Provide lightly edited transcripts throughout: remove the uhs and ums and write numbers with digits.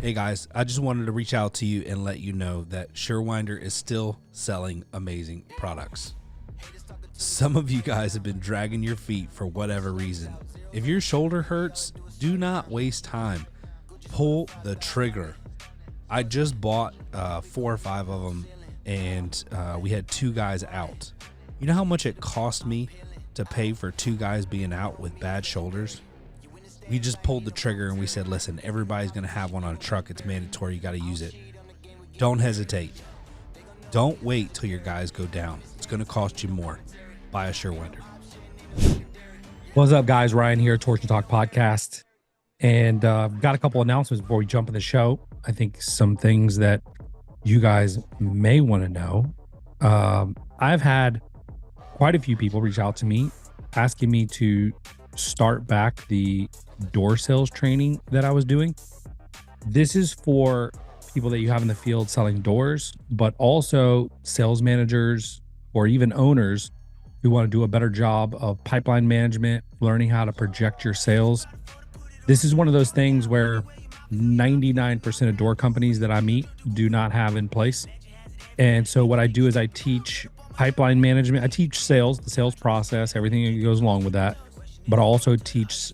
Hey guys, I just wanted to reach out to you and let you know that Surewinder is still selling amazing products. Some of you guys have been dragging your feet for whatever reason. If your shoulder hurts, do not waste time. Pull the trigger. I just bought 4 or 5 of them, and we had 2 guys out. You know how much it cost me to pay for 2 guys being out with bad shoulders? We just pulled the trigger and we said, listen, everybody's going to have one on a truck. It's mandatory. You got to use it. Don't hesitate. Don't wait till your guys go down. It's going to cost you more. Buy a Surewinder. What's up, guys? Ryan here, Torsion Talk Podcast. And got a couple announcements before we jump in the show. I think some things that you guys may want to know. I've had quite a few people reach out to me asking me to start back the door sales training that I was doing. This is for people that you have in the field selling doors, but also sales managers or even owners who want to do a better job of pipeline management, learning how to project your sales. This is one of those things where 99% of door companies that I meet do not have in place. And so what I do is I teach pipeline management. I teach sales, the sales process, everything that goes along with that. But I also teach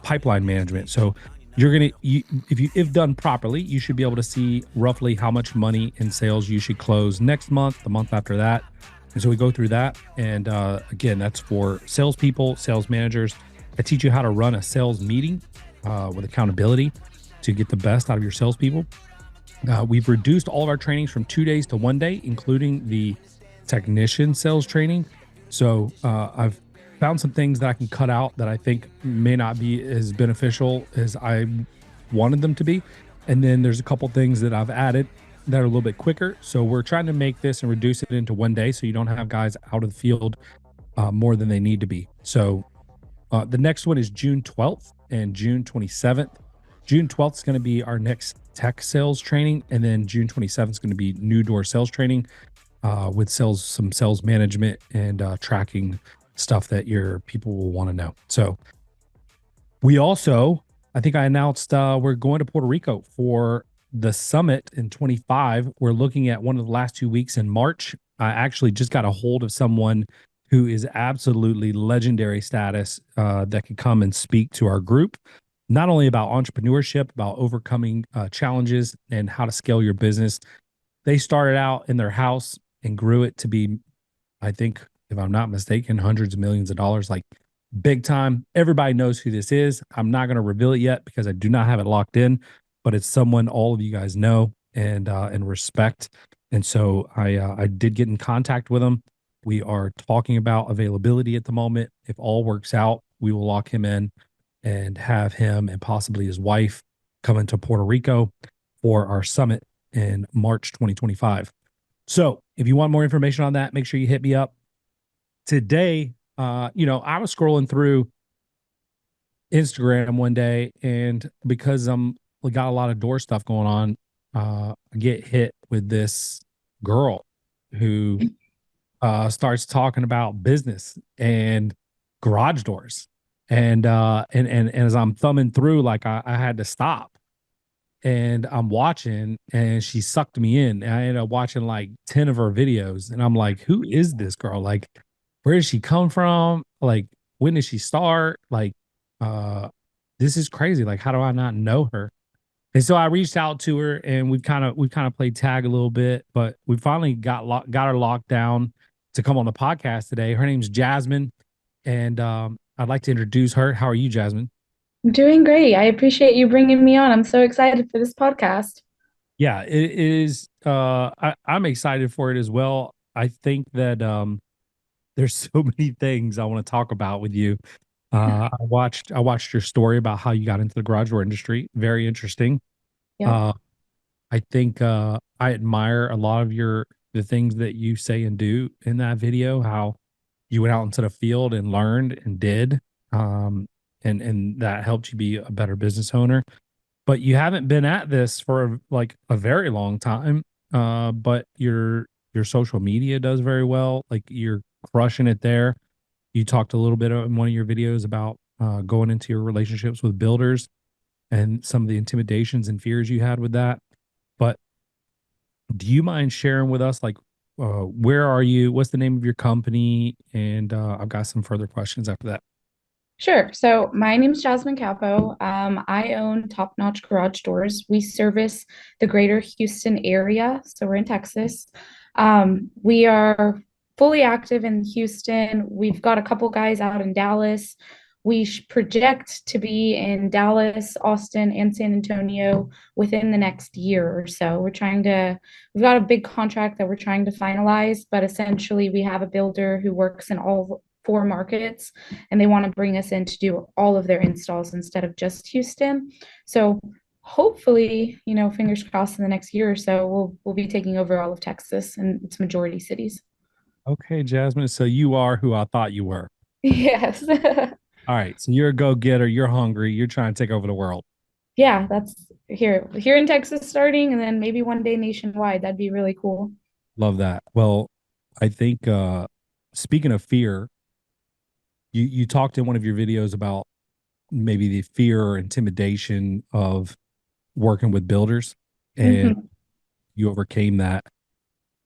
pipeline management. So if done properly, you should be able to see roughly how much money in sales you should close next month, the month after that. And so we go through that. And again, that's for salespeople, sales managers. I teach you how to run a sales meeting with accountability to get the best out of your salespeople. We've reduced all of our trainings from 2 days to 1 day, including the technician sales training. So I've found some things that I can cut out that I think may not be as beneficial as I wanted them to be. And then there's a couple things that I've added that are a little bit quicker. So we're trying to make this and reduce it into 1 day so you don't have guys out of the field more than they need to be. So the next one is June 12th and June 27th. June 12th is going to be our next tech sales training. And then June 27th is going to be new door sales training with some sales management and tracking stuff that your people will want to know. So we also, I think I announced we're going to Puerto Rico for the summit in 25. We're looking at one of the last 2 weeks in March. I actually just got a hold of someone who is absolutely legendary status that could come and speak to our group, not only about entrepreneurship, about overcoming challenges and how to scale your business. They started out in their house and grew it to be, I think, if I'm not mistaken, hundreds of millions of dollars, like big time. Everybody knows who this is. I'm not going to reveal it yet because I do not have it locked in, but it's someone all of you guys know and respect. And so I did get in contact with him. We are talking about availability at the moment. If all works out, we will lock him in and have him and possibly his wife come into Puerto Rico for our summit in March 2025. So if you want more information on that, make sure you hit me up. Today, I was scrolling through Instagram one day, and because we got a lot of door stuff going on, I get hit with this girl who starts talking about business and garage doors, and as I'm thumbing through, like I had to stop, and I'm watching, and she sucked me in. And I ended up watching like 10 of her videos, and I'm like, who is this girl? Like, where does she come from? Like, when did she start? Like, this is crazy. Like, how do I not know her? And so I reached out to her, and we've kind of played tag a little bit, but we finally got her locked down to come on the podcast today. Her name's Jasmin, and I'd like to introduce her. How are you, Jasmin? I'm doing great. I appreciate you bringing me on. I'm so excited for this podcast. Yeah, it is. I'm excited for it as well. I think that there's so many things I want to talk about with you. I watched your story about how you got into the garage door industry. Very interesting. Yeah. I think I admire a lot of the things that you say and do in that video, how you went out into the field and learned and did. And that helped you be a better business owner. But you haven't been at this for like a very long time. But your social media does very well. Like, you're crushing it there. You talked a little bit in one of your videos about going into your relationships with builders and some of the intimidations and fears you had with that. But do you mind sharing with us, like, where are you? What's the name of your company? And I've got some further questions after that. Sure. So my name is Jasmin Capo. I own Top Notch Garage Doors. We service the greater Houston area. So we're in Texas. We are fully active in Houston. We've got a couple guys out in Dallas. We project to be in Dallas, Austin, and San Antonio within the next year or so. We've got a big contract that we're trying to finalize, but essentially we have a builder who works in all four markets, and they want to bring us in to do all of their installs instead of just Houston. So hopefully, fingers crossed in the next year or so, we'll be taking over all of Texas and its majority cities. Okay, Jasmin. So you are who I thought you were. Yes. All right. So you're a go getter. You're hungry. You're trying to take over the world. Yeah, that's here in Texas starting, and then maybe one day nationwide. That'd be really cool. Love that. Well, I think speaking of fear, you talked in one of your videos about maybe the fear or intimidation of working with builders, and Mhm. you overcame that.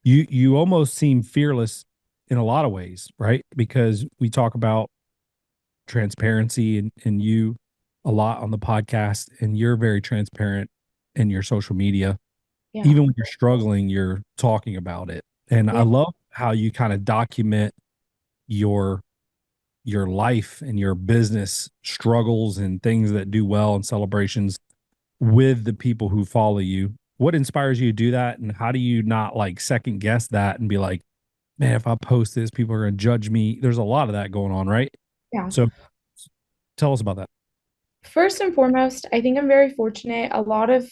You almost seem fearless in a lot of ways, right? Because we talk about transparency and you a lot on the podcast, and you're very transparent in your social media. Yeah. Even when you're struggling, you're talking about it. And I Yeah. love how you kind of document your life and your business struggles and things that do well and celebrations with the people who follow you. What inspires you to do that? And how do you not like second guess that and be like, man, if I post this, people are going to judge me? There's a lot of that going on, right? Yeah. So tell us about that. First and foremost, I think I'm very fortunate. A lot of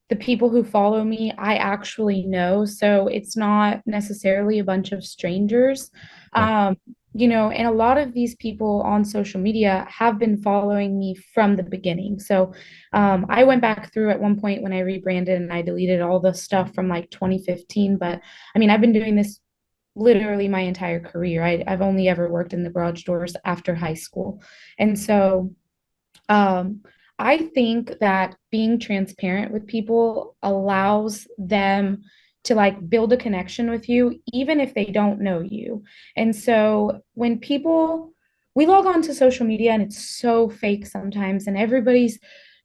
the people who follow me, I actually know. So it's not necessarily a bunch of strangers. Right. Um, and a lot of these people on social media have been following me from the beginning. So I went back through at one point when I rebranded and I deleted all the stuff from like 2015. But I mean, I've been doing this literally my entire career. I've only ever worked in the garage doors after high school. And so um, I think that being transparent with people allows them to like build a connection with you, even if they don't know you. And so when we log on to social media and it's so fake sometimes, and everybody's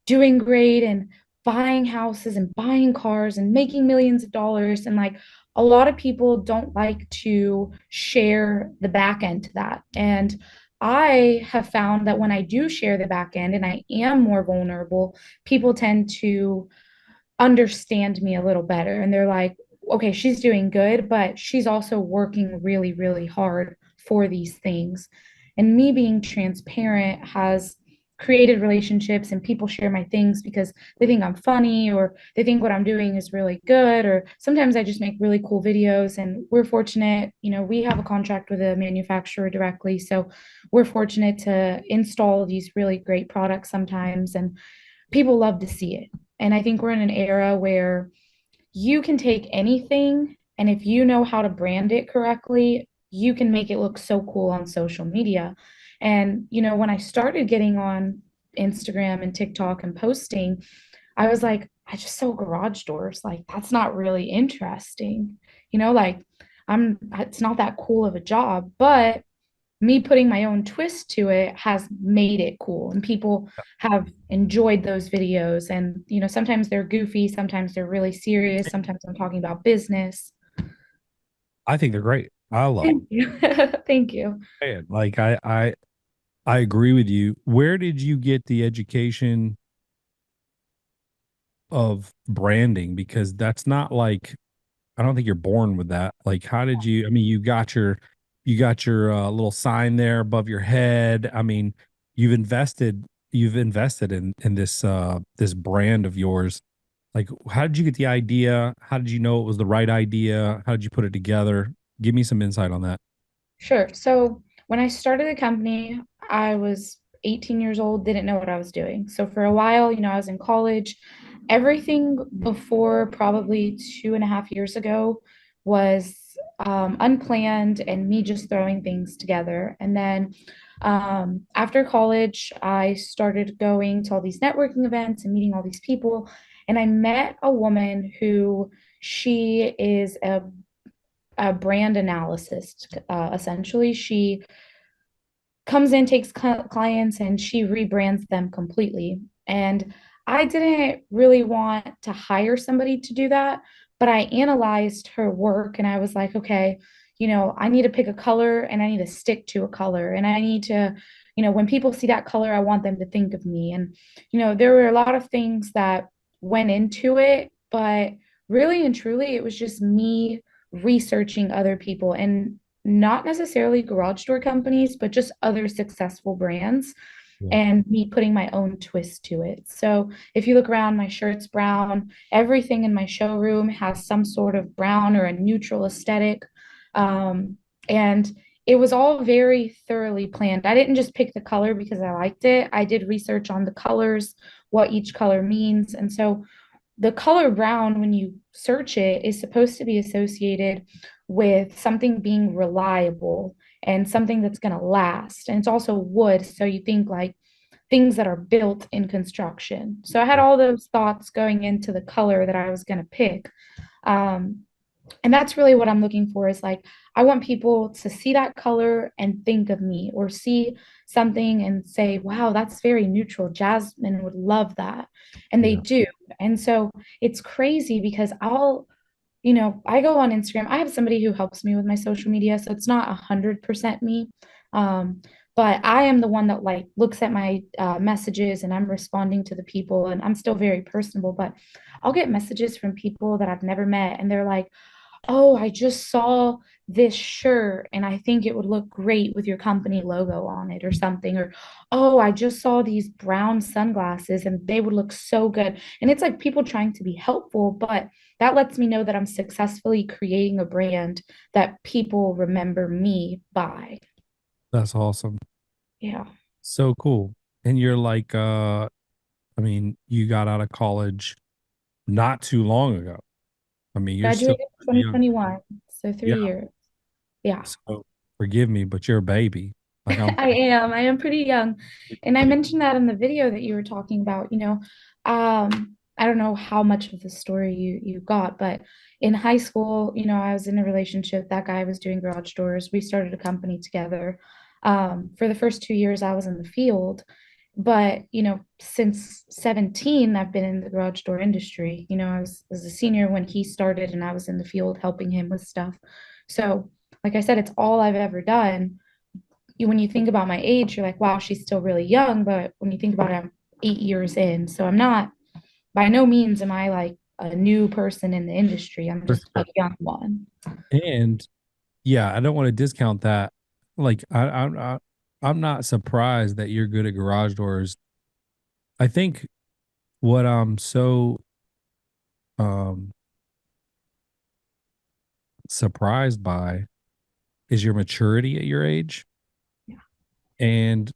doing great and buying houses and buying cars and making millions of dollars. And like a lot of people don't like to share the back end to that. And I have found that when I do share the back end and I am more vulnerable, people tend to understand me a little better. And they're like, okay, she's doing good, but she's also working really, really hard for these things. And me being transparent has created relationships, and people share my things because they think I'm funny or they think what I'm doing is really good. Or sometimes I just make really cool videos, and we're fortunate, we have a contract with a manufacturer directly. So we're fortunate to install these really great products sometimes, and people love to see it. And I think we're in an era where you can take anything, and if you know how to brand it correctly, you can make it look so cool on social media. And, when I started getting on Instagram and TikTok and posting, I was like, I just sell garage doors. Like, that's not really interesting. Like, it's not that cool of a job, but me putting my own twist to it has made it cool, and people have enjoyed those videos. And sometimes they're goofy, sometimes they're really serious, sometimes I'm talking about business. I think they're great. I love Thank you. Thank you. it. Like I agree with you. Where did you get the education of branding? Because that's not like, I don't think you're born with that. Like, how did you, I mean, you got your little sign there above your head. I mean, you've invested in this brand of yours. Like, how did you get the idea? How did you know it was the right idea? How did you put it together? Give me some insight on that. Sure. So when I started the company, I was 18 years old, didn't know what I was doing. So for a while, I was in college. Everything before probably 2.5 years ago was unplanned and me just throwing things together. And then After college, I started going to all these networking events and meeting all these people. And I met a woman who she is a brand analyst. Essentially, she comes in, takes clients, and she rebrands them completely. And I didn't really want to hire somebody to do that, but I analyzed her work and I was like, okay, I need to pick a color and I need to stick to a color. And I need to, when people see that color, I want them to think of me. And, there were a lot of things that went into it, but really and truly, it was just me researching other people and not necessarily garage door companies, but just other successful brands Yeah. and me putting my own twist to it. So if you look around, my shirt's brown. Everything in my showroom has some sort of brown or a neutral aesthetic. And it was all very thoroughly planned. I didn't just pick the color because I liked it. I did research on the colors, what each color means. And so the color brown, when you search it, is supposed to be associated with something being reliable and something that's going to last. And it's also wood. So you think like things that are built in construction. So I had all those thoughts going into the color that I was going to pick. Um, and that's really what I'm looking for is like, I want people to see that color and think of me or see something and say, wow, that's very neutral. Jasmine would love that. And they Yeah. do. And so it's crazy because I go on Instagram. I have somebody who helps me with my social media. So it's not 100% me. Um, but I am the one that like looks at my messages and I'm responding to the people and I'm still very personable, but I'll get messages from people that I've never met and they're like, oh, I just saw this shirt and I think it would look great with your company logo on it or something. Or, oh, I just saw these brown sunglasses and they would look so good. And it's like people trying to be helpful, but that lets me know that I'm successfully creating a brand that people remember me by. That's awesome. Yeah. So cool. And you're like, I mean, you got out of college not too long ago. I mean, you're still Graduated pretty young. 2021. So Yeah. 3 years. Yeah. So forgive me, but you're a baby. Like I'm I am pretty young. And I mentioned that in the video that you were talking about, I don't know how much of the story you got, but in high school, I was in a relationship. That guy was doing garage doors. We started a company together. For the first 2 years, I was in the field, but since 17, I've been in the garage door industry. I was a senior when he started, and I was in the field helping him with stuff. So, like I said, it's all I've ever done when you think about my age, you're like, wow, she's still really young. But when you think about it, I'm 8 years in. So I'm not, by no means am I like a new person in the industry. I'm for just a sure. young one. And yeah, I don't want to discount that. Like I'm not surprised that you're good at garage doors. I think what I'm so um surprised by is your maturity at your age Yeah. and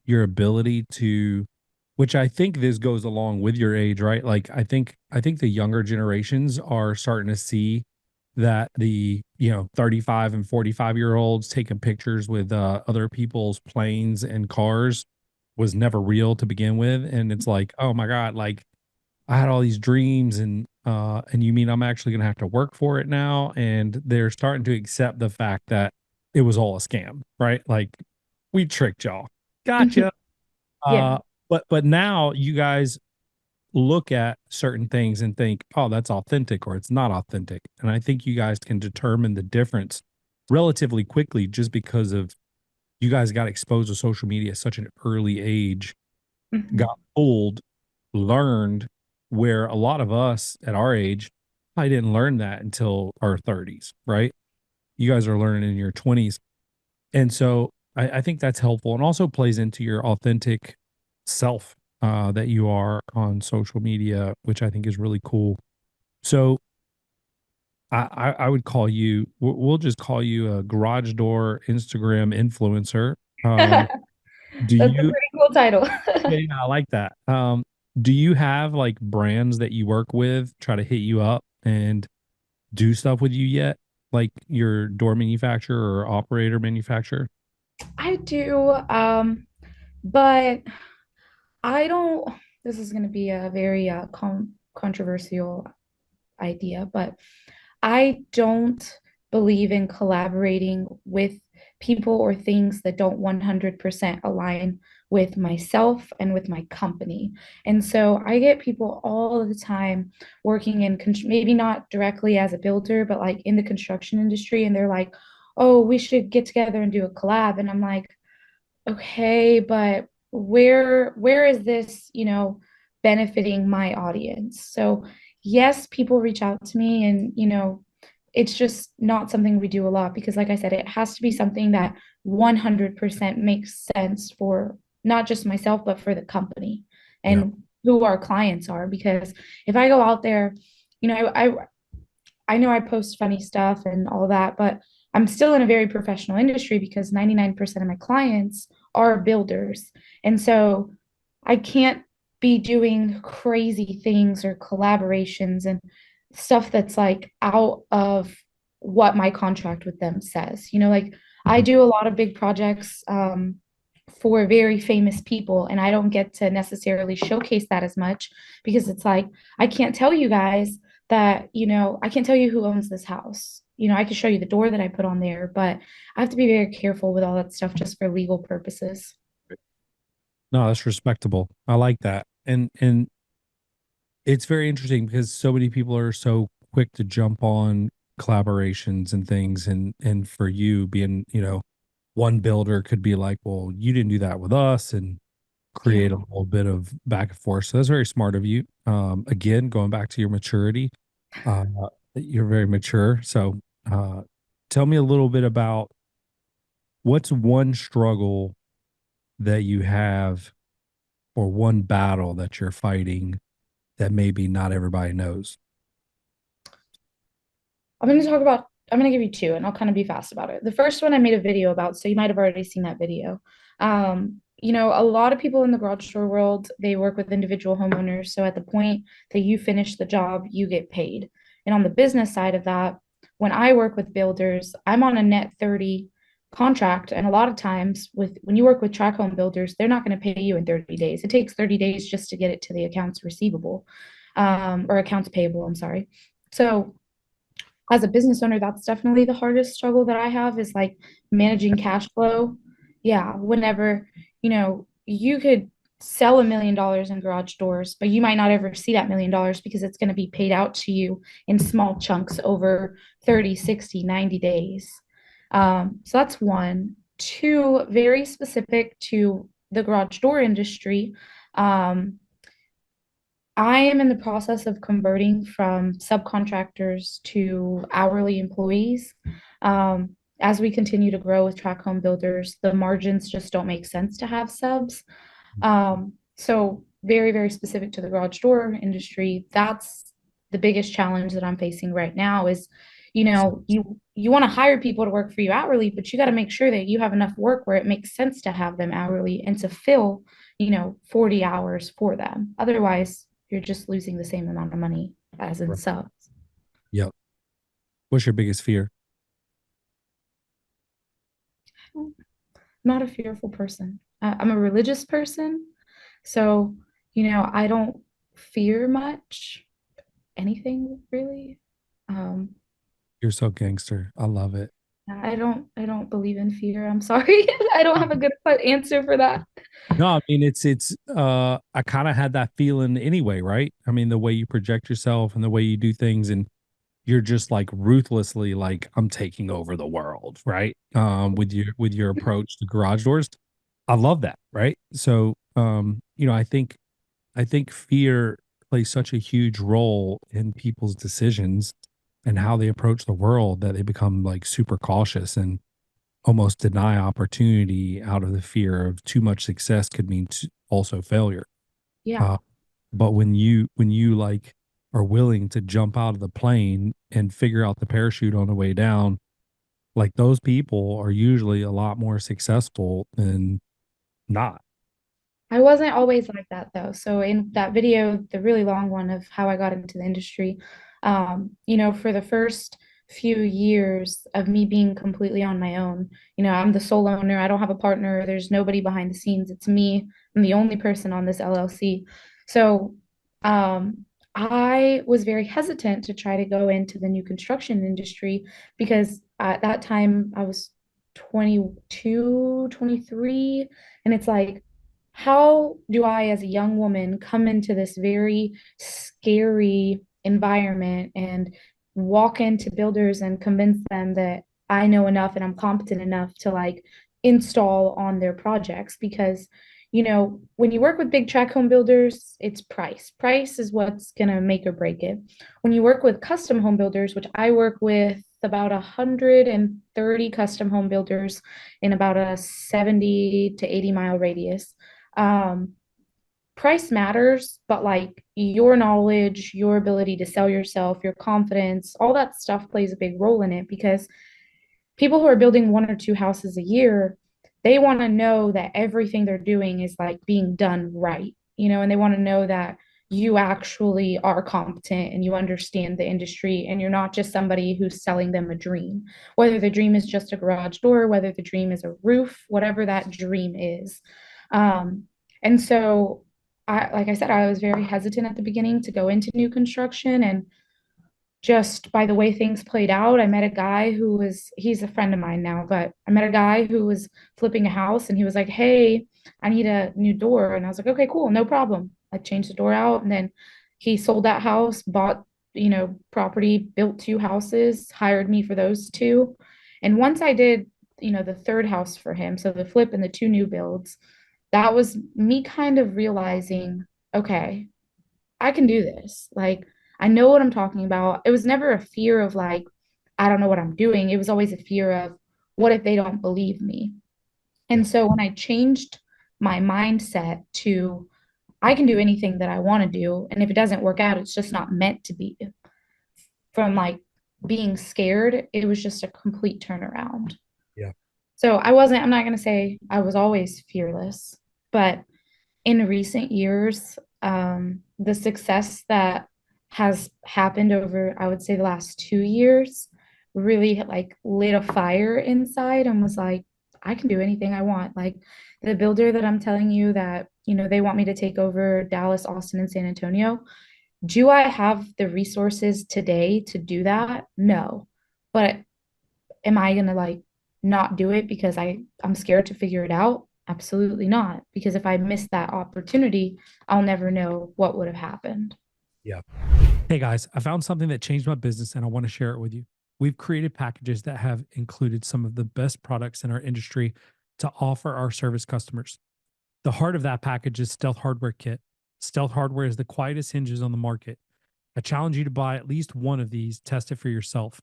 your ability to, which I think this goes along with your age, right? Like I think the younger generations are starting to see that the 35 and 45-year olds taking pictures with other people's planes and cars was never real to begin with, and it's like, oh my god, like I had all these dreams, and you mean I'm actually gonna have to work for it now? And they're starting to accept the fact that it was all a scam, right? Like we tricked y'all. Gotcha. Yeah. But now you guys look at certain things and think, oh, that's authentic or it's not authentic. And I think you guys can determine the difference relatively quickly just because of you guys got exposed to social media at such an early age, Mhm. got old, learned, where a lot of us at our age, I didn't learn that until our 30s, right? You guys are learning in your 20s. And so I think that's helpful and also plays into your authentic self that you are on social media, which I think is really cool. So I would call you, we'll just call you a garage door Instagram influencer. Do That's a you, pretty cool title. yeah, yeah, I like that. Do you have like brands that you work with try to hit you up and do stuff with you yet? Like your door manufacturer or operator manufacturer? I do, but I don't. This is going to be a very controversial idea, but I don't believe in collaborating with people or things that don't 100% align with myself and with my company. And so I get people all the time working in, maybe not directly as a builder, but like in the construction industry. And they're like, oh, we should get together and do a collab. And I'm like, okay, but where is this, benefiting my audience? So yes, people reach out to me and, it's just not something we do a lot because like I said, it has to be something that 100% makes sense for not just myself, but for the company Yeah. and who our clients are. Because if I go out there, you know, I know I post funny stuff and all that, but I'm still in a very professional industry because 99% of my clients are builders. And so I can't be doing crazy things or collaborations and stuff that's like out of what my contract with them says. Like I Mhm. do a lot of big projects for very famous people, and I don't get to necessarily showcase that as much because it's like, I can't tell you guys that, I can't tell you who owns this house. I can show you the door that I put on there, but I have to be very careful with all that stuff just for legal purposes. No, that's respectable. I like that. And it's very interesting because so many people are so quick to jump on collaborations and things, and for you being, one builder could be like, well, you didn't do that with us, and create a Yeah. little bit of back and forth. So that's very smart of you. Again, going back to your maturity, uh, you're very mature. So uh, tell me a little bit about what's one struggle that you have or one battle that you're fighting that maybe not everybody knows. I'm going to give you two and I'll kind of be fast about it. The first one I made a video about, so you might have already seen that video. A lot of people in the garage door world, they work with individual homeowners. So at the point that you finish the job, you get paid. And on the business side of that, when I work with builders, I'm on a net 30 contract. And a lot of times when you work with track home builders, they're not going to pay you in 30 days. It takes 30 days just to get it to the accounts receivable, or accounts payable, I'm sorry. So as a business owner, that's definitely the hardest struggle that I have is like managing cash flow. Yeah, whenever, you could sell $1 million in garage doors, but you might not ever see that $1 million because it's going to be paid out to you in small chunks over 30, 60, 90 days. So that's one. Two, very specific to the garage door industry. Um, I am in the process of converting from subcontractors to hourly employees. As we continue to grow with track home builders, the margins just don't make sense to have subs. So very, very specific to the garage door industry, that's the biggest challenge that I'm facing right now is, you want to hire people to work for you hourly, but you got to make sure that you have enough work where it makes sense to have them hourly and to fill, 40 hours for them. Otherwise, you're just losing the same amount of money as in Right. subs. Yep. What's your biggest fear? I'm not a fearful person. I'm a religious person. So, I don't fear much, anything really. Um, You're so gangster. I love it. I don't believe in fear. I'm sorry. I don't have a good answer for that. No, I mean it's I kind of had that feeling anyway, right? I mean, the way you project yourself and the way you do things, and you're just like ruthlessly like, I'm taking over the world, right? With your approach to garage doors. I love that, right? So I think fear plays such a huge role in people's decisions and how they approach the world that they become like super cautious and almost deny opportunity out of the fear of too much success could mean also failure. Yeah. Uh, but when you like are willing to jump out of the plane and figure out the parachute on the way down, like those people are usually a lot more successful than not. I wasn't always like that though. So in that video, the really long one of how I got into the industry, for the first few years of me being completely on my own. I'm the sole owner. I don't have a partner. There's nobody behind the scenes. It's me. I'm the only person on this LLC. So, I was very hesitant to try to go into the new construction industry because at that time I was 22, 23, and it's like, how do I, as a young woman, come into this very scary environment and walk into builders and convince them that I know enough and I'm competent enough to like install on their projects? Because when you work with big tract home builders, it's price. Price is what's going to make or break it. When you work with custom home builders, which I work with about 130 custom home builders in about a 70 to 80-mile radius, um, price matters, but like your knowledge, your ability to sell yourself, your confidence, all that stuff plays a big role in it because people who are building one or two houses a year, they want to know that everything they're doing is like being done right, and they want to know that you actually are competent and you understand the industry and you're not just somebody who's selling them a dream, whether the dream is just a garage door, whether the dream is a roof, whatever that dream is. And so like I said, I was very hesitant at the beginning to go into new construction, and just by the way things played out, I met a guy he's a friend of mine now, but I met a guy who was flipping a house and he was like, "Hey, I need a new door." And I was like, "Okay, cool, no problem." I changed the door out, and then he sold that house, bought, property, built two houses, hired me for those two. And once I did, the third house for him, so the flip and the two new builds, that was me kind of realizing, okay, I can do this. Like, I know what I'm talking about. It was never a fear of like, I don't know what I'm doing. It was always a fear of, what if they don't believe me? Yeah. And so when I changed my mindset to, I can do anything that I want to do. And if it doesn't work out, it's just not meant to be. From like being scared, it was just a complete turnaround. Yeah. So I'm not going to say I was always fearless, but in recent years, the success that has happened over, I would say, the last 2 years really like lit a fire inside and was like, I can do anything I want. Like the builder that I'm telling you that, they want me to take over Dallas, Austin, and San Antonio. Do I have the resources today to do that? No. But am I gonna like not do it because I'm scared to figure it out? Absolutely not. Because if I miss that opportunity, I'll never know what would have happened. Yeah. Hey guys, I found something that changed my business and I want to share it with you. We've created packages that have included some of the best products in our industry to offer our service customers. The heart of that package is Stealth Hardware Kit. Stealth Hardware is the quietest hinges on the market. I challenge you to buy at least one of these, test it for yourself.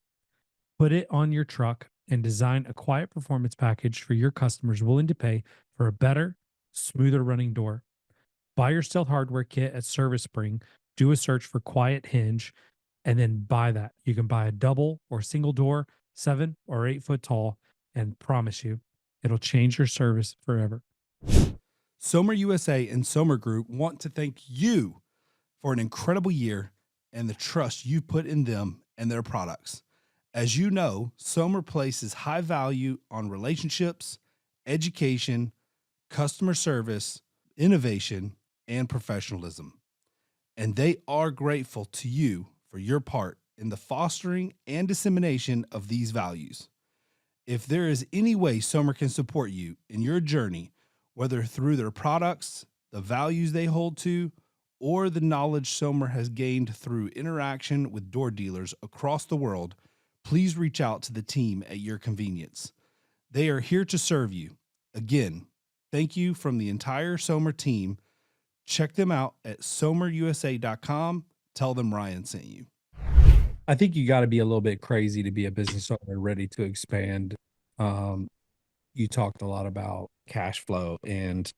Put it on your truck and design a quiet performance package for your customers willing to pay for a better, smoother running door. Buy your Stealth Hardware Kit at Service Spring, do a search for Quiet Hinge, and then buy that. You can buy a double or single door, 7 or 8 foot tall, and promise you, it'll change your service forever. Somer USA and Somer Group want to thank you for an incredible year and the trust you put in them and their products. As you know, Somer places high value on relationships, education, customer service, innovation, and professionalism. And they are grateful to you for your part in the fostering and dissemination of these values. If there is any way Somer can support you in your journey, whether through their products, the values they hold to, or the knowledge Somer has gained through interaction with door dealers across the world, please reach out to the team at your convenience. They are here to serve you. Again, thank you from the entire Somer team. Check them out at somerusa.com. Tell them Ryan sent you. I think you got to be a little bit crazy to be a business owner ready to expand. You talked a lot about cash flow and,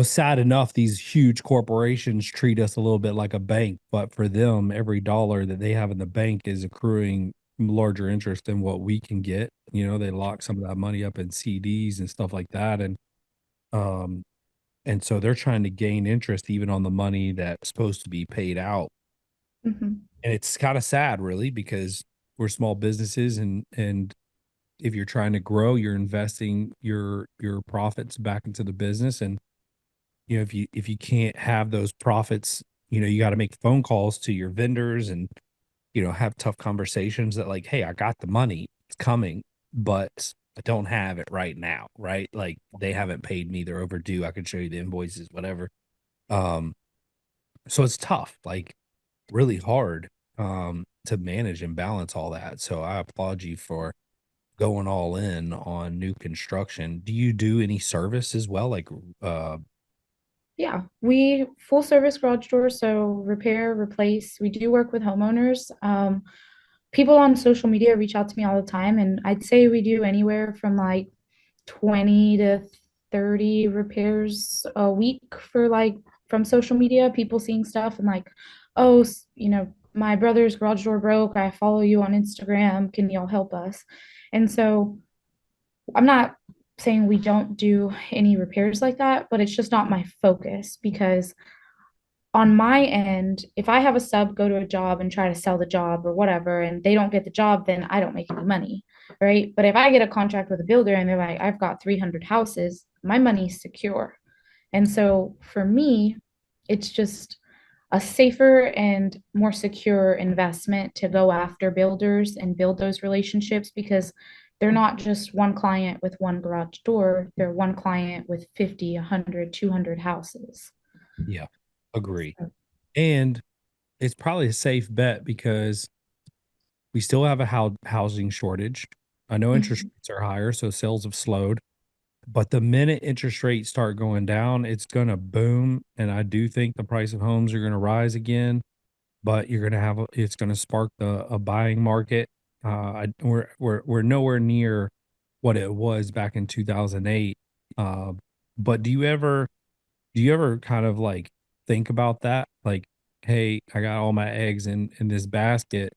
sad enough, these huge corporations treat us a little bit like a bank, but for them, every dollar that they have in the bank is accruing larger interest than what we can get. They lock some of that money up in CDs and stuff like that. Um, and so they're trying to gain interest even on the money that's supposed to be paid out. Mhm. And it's kind of sad, really, because we're small businesses, and if you're trying to grow, you're investing your profits back into the business. And if you can't have those profits, you got to make phone calls to your vendors and have tough conversations that, like, hey, I got the money, it's coming, but I don't have it right now, right? Like, they haven't paid me, they're overdue, I can show you the invoices, whatever. um so it's tough, like, really hard to manage and balance all that. So I applaud you for going all in on new construction. Do you do any service as well? Like, uh, Yeah, we full service garage doors, so repair, replace. We do work with homeowners. People on social media reach out to me all the time, and I'd say we do anywhere from like 20 to 30 repairs a week for like from social media, people seeing stuff and like, oh, my brother's garage door broke. I follow you on Instagram. Can y'all help us? And so I'm not saying we don't do any repairs like that, but it's just not my focus because on my end, if I have a sub go to a job and try to sell the job or whatever, and they don't get the job, then I don't make any money, right? But if I get a contract with a builder and they're like, I've got 300 houses, my money's secure. And so for me, it's just a safer and more secure investment to go after builders and build those relationships because they're not just one client with one garage door, they're one client with 50, 100, 200 houses. yeah, agree. And it's probably a safe bet because we still have a housing shortage. I know interest Mhm. rates are higher, so sales have slowed. But the minute interest rates start going down, it's going to boom. And I do think the price of homes are going to rise again, but you're going to have, it's going to spark a buying market. We're nowhere near what it was back in 2008. Uh, but do you ever kind of like think about that? Like, hey, I got all my eggs in this basket.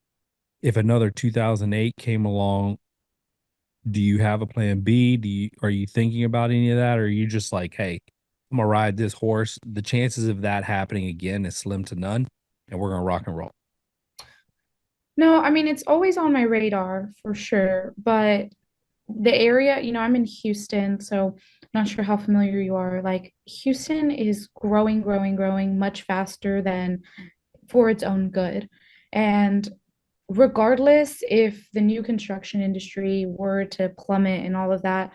If another 2008 came along, do you have a plan B? Are you thinking about any of that? Or are you just like, hey, I'm gonna ride this horse. The chances of that happening again is slim to none, and we're gonna rock and roll. No, I mean, it's always on my radar for sure, but the area, I'm in Houston, so I'm not sure how familiar you are. Like, Houston is growing, growing, growing much faster than for its own good. And regardless if the new construction industry were to plummet and all of that,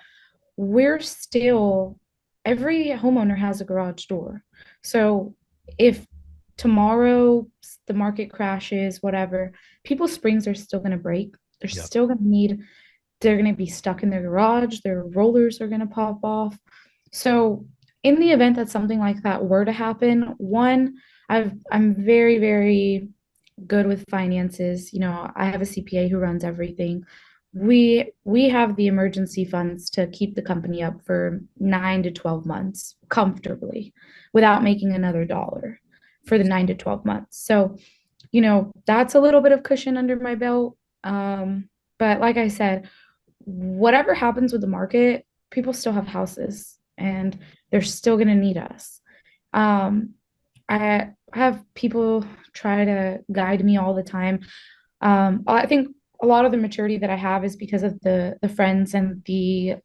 we're still, every homeowner has a garage door. So if tomorrow the market crashes, whatever, people's springs are still going to break. They're Yep. still going to need, they're going to be stuck in their garage, their rollers are going to pop off. So in the event that something like that were to happen, one, I'm very, very good with finances. I have a CPA who runs everything. We have the emergency funds to keep the company up for 9 to 12 months comfortably without making another dollar for the 9 to 12 months. So, that's a little bit of cushion under my belt. But like I said, whatever happens with the market, people still have houses and they're still going to need us. Um, I have people try to guide me all the time. I think a lot of the maturity that I have is because of the friends and the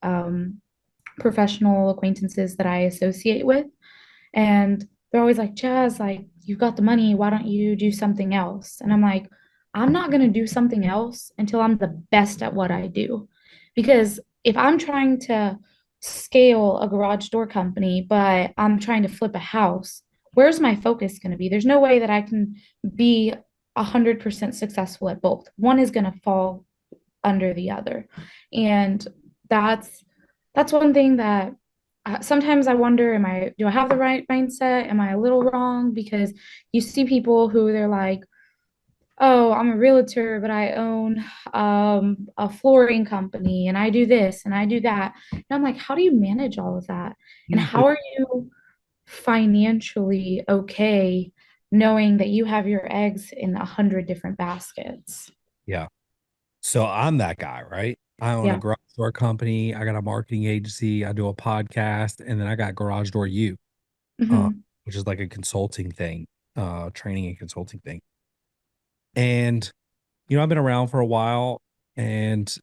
professional acquaintances that I associate with. And they're always like, Jazz, like, you've got the money. Why don't you do something else? And I'm like, I'm not going to do something else until I'm the best at what I do. Because if I'm trying to scale a garage door company, but I'm trying to flip a house, where's my focus going to be? There's no way that I can be 100% successful at both. One is going to fall under the other. And that's that's one thing that sometimes I wonder, do I have the right mindset? Am I a little wrong? Because you see people who they're like, oh, I'm a realtor, but I own a flooring company and I do this and I do that. And I'm like, how do you manage all of that? And how are you financially okay knowing that you have your eggs in 100 different baskets? Yeah. So I'm that guy, right? I own a Yeah. garage door company. I got a marketing agency. I do a podcast, and then I got Garage Door U, uh, Hmm. which is like a consulting thing, training and consulting thing. And I've been around for a while, and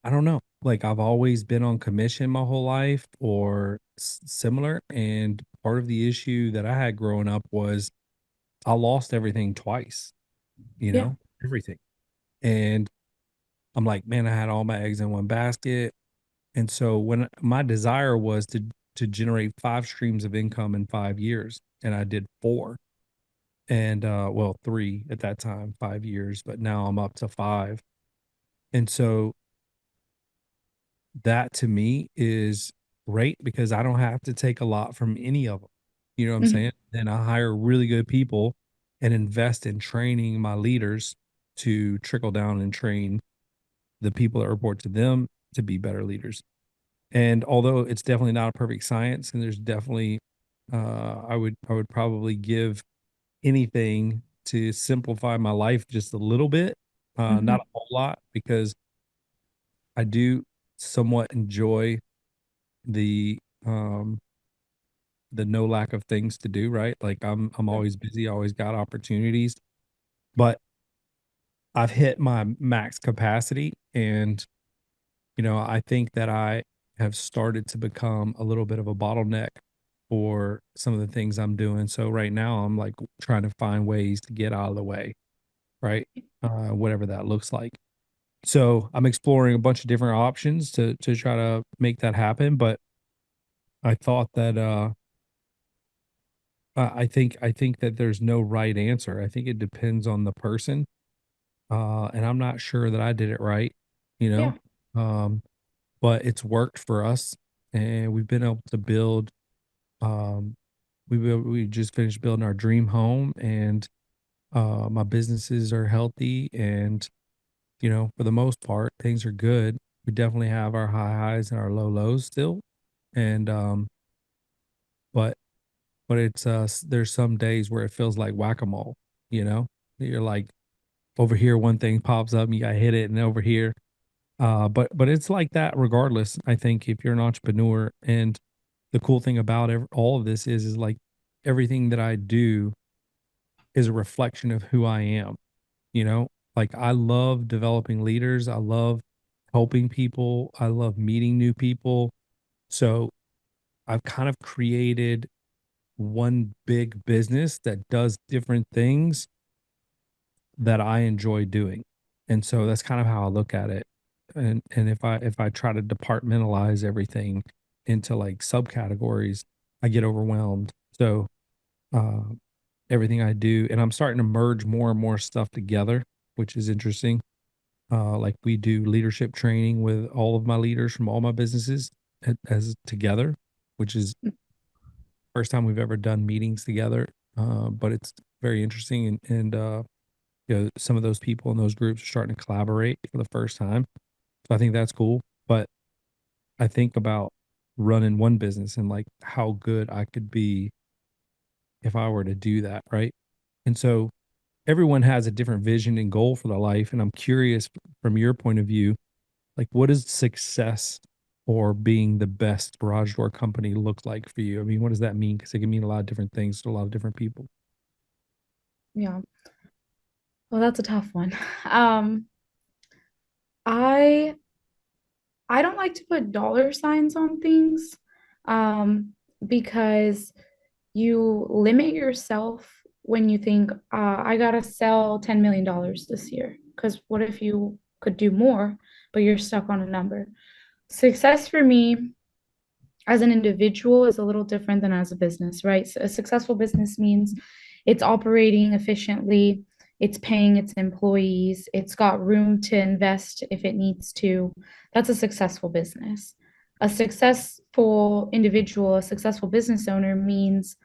I don't know. Like, I've always been on commission my whole life or similar. And part of the issue that I had growing up was I lost everything twice, Yeah. everything. And I'm like, man, I had all my eggs in one basket. And so when my desire was to generate 5 streams of income in 5 years, and I did four, and well, three at that time, 5 years, but now I'm up to five. And so that to me is great because I don't have to take a lot from any of them. You know what I'm Mhm. saying? And I hire really good people and invest in training my leaders to trickle down and train the people that report to them to be better leaders. And although it's definitely not a perfect science, and there's definitely, I would probably give anything to simplify my life just a little bit, not Mhm. a whole lot, because I do somewhat enjoy the um the no lack of things to do, right? Like I'm Yeah. always busy, always got opportunities, but I've hit my max capacity, and I think that I have started to become a little bit of a bottleneck for some of the things I'm doing. So right now I'm like trying to find ways to get out of the way, right? Whatever that looks like. So I'm exploring a bunch of different options to try to make that happen. But I thought that I think that there's no right answer. I think it depends on the person. And I'm not sure that I did it right, you Yeah. know. Um, but it's worked for us, and we've been able to build. Um, we just finished building our dream home, and my businesses are healthy, and for the most part, things are good. We definitely have our high highs and our low lows still, and but it's there's some days where it feels like whack a mole. You know, you're like over here, one thing pops up, and you got to hit it, and over here. But it's like that regardless. I think if you're an entrepreneur, and the cool thing about all of this is like everything that I do is a reflection of who I am. You know, like I love developing leaders. I love helping people. I love meeting new people. So I've kind of created one big business that does different things that I enjoy doing. And so that's kind of how I look at it. And if I try to departmentalize everything into like subcategories, I get overwhelmed. So uh everything I do, and I'm starting to merge more and more stuff together, which is interesting. Like we do leadership training with all of my leaders from all my businesses as together, which is first time we've ever done meetings together. But it's very interesting, and some of those people in those groups are starting to collaborate for the first time. So I think that's cool. But I think about running one business and like how good I could be if I were to do that, right? And so everyone has a different vision and goal for their life. And I'm curious from your point of view, like what does success or being the best garage door company look like for you? I mean, what does that mean? Because it can mean a lot of different things to a lot of different people. Yeah. Well, that's a tough one. Um, I I don't like to put dollar signs on things, um, because you limit yourself when you think, I gotta sell $10 million this year. Because what if you could do more, but you're stuck on a number? Success for me as an individual is a little different than as a business, right? So a successful business means it's operating efficiently, it's paying its employees, it's got room to invest if it needs to. That's a successful business. A successful individual, a successful business owner means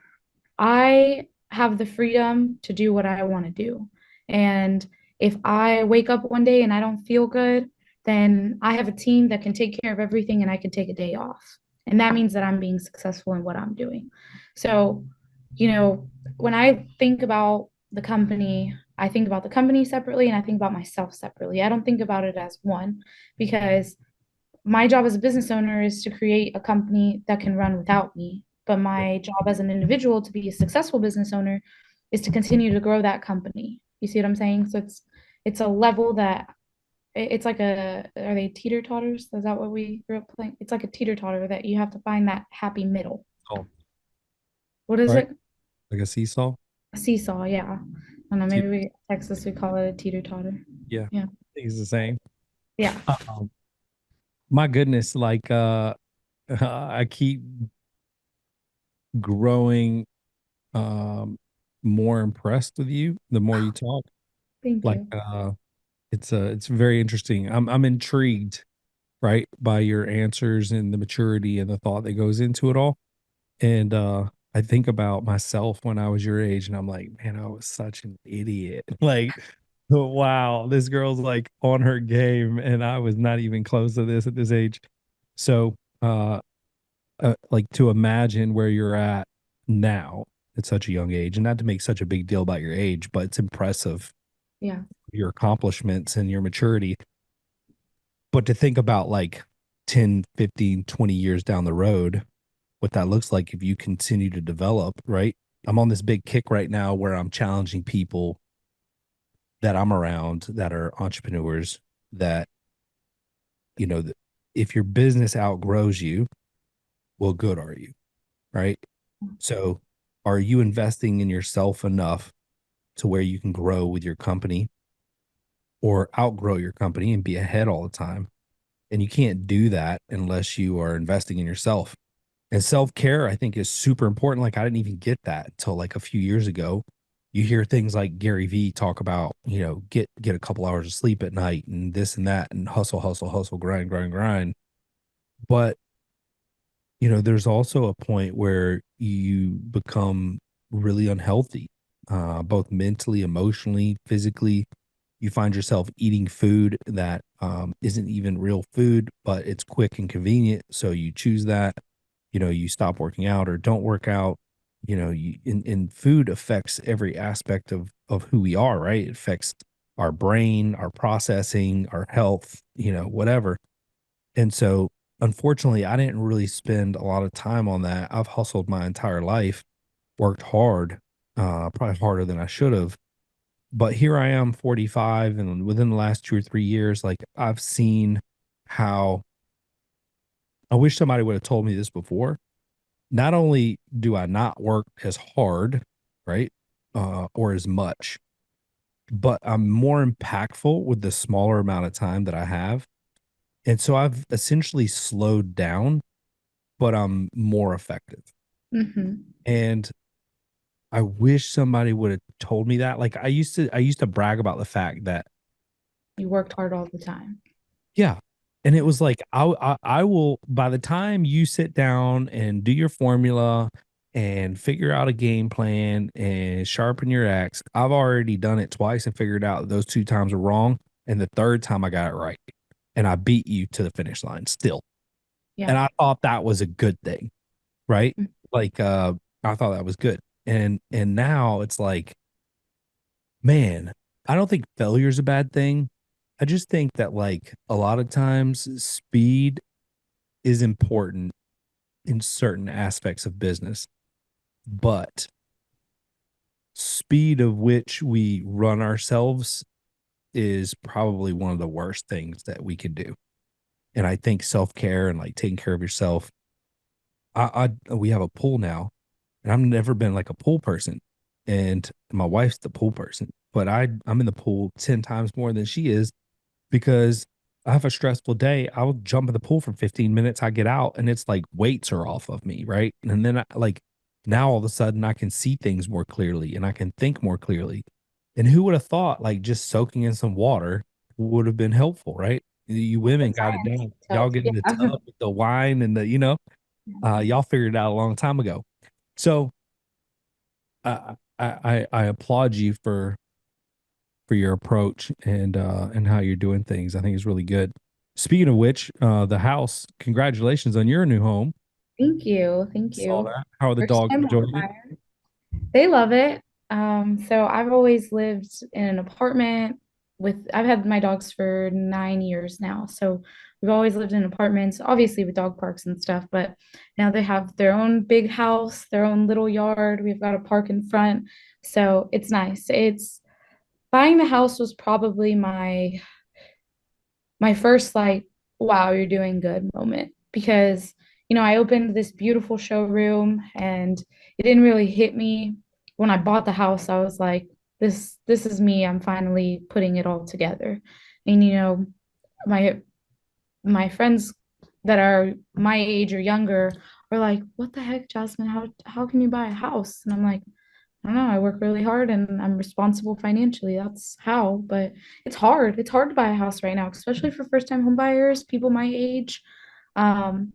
I have the freedom to do what I want to do. And if I wake up one day and I don't feel good, then I have a team that can take care of everything and I can take a day off. And that means that I'm being successful in what I'm doing. So, when I think about the company, I think about the company separately and I think about myself separately. I don't think about it as one because my job as a business owner is to create a company that can run without me. But my job as an individual to be a successful business owner is to continue to grow that company. You see what I'm saying? So it's a level that it's like are they teeter-totters? Is that what we grew up playing? It's like a teeter-totter that you have to find that happy middle. Oh, What is right. it? Like a seesaw. A seesaw, yeah. I don't know, maybe we Texas we call it a teeter-totter. Yeah, Yeah. I think it's the same. Yeah. Um, my goodness, like I keep growing more impressed with you the more you talk. Thank Like you. it's very interesting. I'm intrigued, right, by your answers and the maturity and the thought that goes into it all. And I think about myself when I was your age and I'm like, man, I was such an idiot. Like, wow, this girl's like on her game and I was not even close to this at this age. So, like to imagine where you're at now at such a young age, and not to make such a big deal about your age, but it's impressive Yeah. your accomplishments and your maturity. But to think about like 10, 15, 20 years down the road, what that looks like if you continue to develop, right? I'm on this big kick right now where I'm challenging people that I'm around that are entrepreneurs that, you know, if your business outgrows you, well, good are you, right? So, are you investing in yourself enough to where you can grow with your company or outgrow your company and be ahead all the time? And you can't do that unless you are investing in yourself. And self-care, I think, is super important. Like I didn't even get that until like a few years ago. You hear things like Gary V talk about, get a couple hours of sleep at night and this and that and hustle, hustle, hustle, grind, grind, grind. But there's also a point where you become really unhealthy, both mentally, emotionally, physically. You find yourself eating food that isn't even real food, but it's quick and convenient. So you choose that. You stop working out or don't work out. And food affects every aspect of who we are, right? It affects our brain, our processing, our health, whatever. And so, unfortunately, I didn't really spend a lot of time on that. I've hustled my entire life, worked hard, probably harder than I should have. But here I am, 45, and within the last 2 or 3 years, like I've seen how I wish somebody would have told me this before. Not only do I not work as hard, right, or as much, but I'm more impactful with the smaller amount of time that I have. And so I've essentially slowed down, but I'm more effective. Hmm. And I wish somebody would have told me that. Like I used to brag about the fact that, You worked hard all the time. yeah. And it was like I will, by the time you sit down and do your formula and figure out a game plan and sharpen your axe, I've already done it twice and figured out that those two times were wrong. And the third time I got it right. And I beat you to the finish line still. Yeah. And I thought that was a good thing, right? Mm. Like I thought that was good. And now it's like, man, I don't think failure is a bad thing. I just think that like a lot of times speed is important in certain aspects of business, but speed of which we run ourselves is probably one of the worst things that we can do. And I think self-care and like taking care of yourself. We have a pool now, and I've never been like a pool person. And my wife's the pool person, but I'm in the pool 10 times more than she is because I have a stressful day. I'll jump in the pool for 15 minutes. I get out and it's like weights are off of me, right? And then now all of a sudden I can see things more clearly and I can think more clearly. And who would have thought like just soaking in some water would have been helpful, right? You women Rocket got it science. down. Y'all Tough. get in the Yeah. tub with the wine and y'all figured it out a long time ago. So I applaud you for your approach and how you're doing things. I think it's really good. Speaking of which, the house, congratulations on your new home. Thank you. Thank Saw you. that. How are the First dogs time enjoying it? homebuyer. They love it. So I've always lived in an apartment I've had my dogs for 9 years now. So we've always lived in apartments, obviously with dog parks and stuff, but now they have their own big house, their own little yard. We've got a park in front. So it's nice. It's buying the house was probably my first like, wow, you're doing good moment because, I opened this beautiful showroom and it didn't really hit me when I bought the house. I was like, this is me. I'm finally putting it all together. And my my friends that are my age or younger are like, what the heck, Jasmine? How can you buy a house? And I'm like, I don't know. I work really hard and I'm responsible financially. That's how, but it's hard. It's hard to buy a house right now, especially for first-time home buyers, people my age. Um,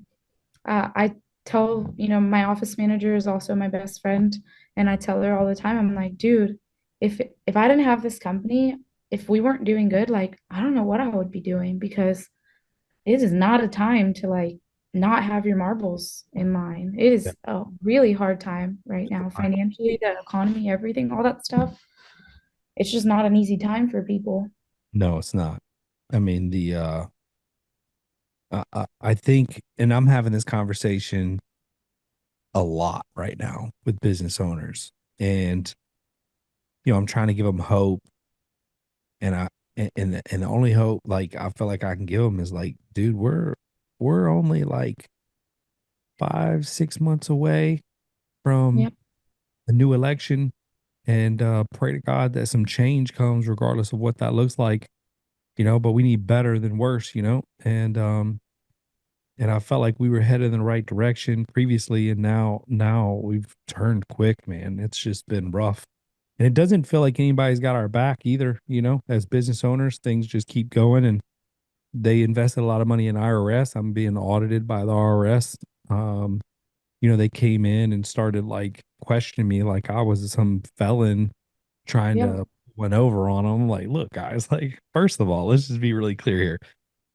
I tell, my office manager is also my best friend, and I tell her all the time, I'm like, dude, if I didn't have this company, if we weren't doing good, like I don't know what I would be doing because it is not a time to like not have your marbles in line. It Yeah. is a really hard time right now, financially, the economy, everything, all that stuff. It's just not an easy time for people. No, it's not. I mean, I think, and I'm having this conversation a lot right now with business owners, and I'm trying to give them hope, and and the only hope like I feel like I can give them is like, dude, we're only like 5, 6 months away from Yep. a new election, and pray to God that some change comes, regardless of what that looks like, But we need better than worse, and I felt like we were headed in the right direction previously, and now we've turned quick, man. It's just been rough. And it doesn't feel like anybody's got our back either, as business owners, things just keep going, and they invested a lot of money in IRS. I'm being audited by the IRS. Um, they came in and started like questioning me like I was some felon trying Yep. to win over on them. Like, look, guys, like, first of all, let's just be really clear here.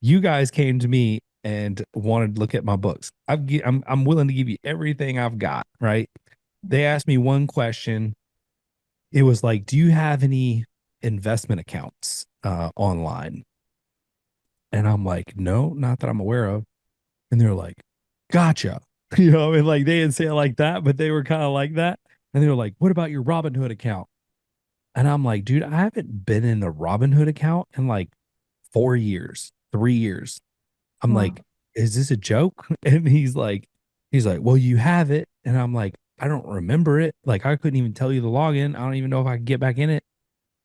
You guys came to me and wanted to look at my books. I'm willing to give you everything I've got, right? They asked me one question. It was like, do you have any investment accounts online? And I'm like, no, not that I'm aware of. And they're like, gotcha. And like they didn't say it like that, but they were kind of like that. And they were like, what about your Robinhood account? And I'm like, dude, I haven't been in a Robinhood account in like 4 years, 3 years. I'm Wow. like, is this a joke? And he's like, well, you have it. And I'm like, I don't remember it. Like, I couldn't even tell you the login. I don't even know if I can get back in it.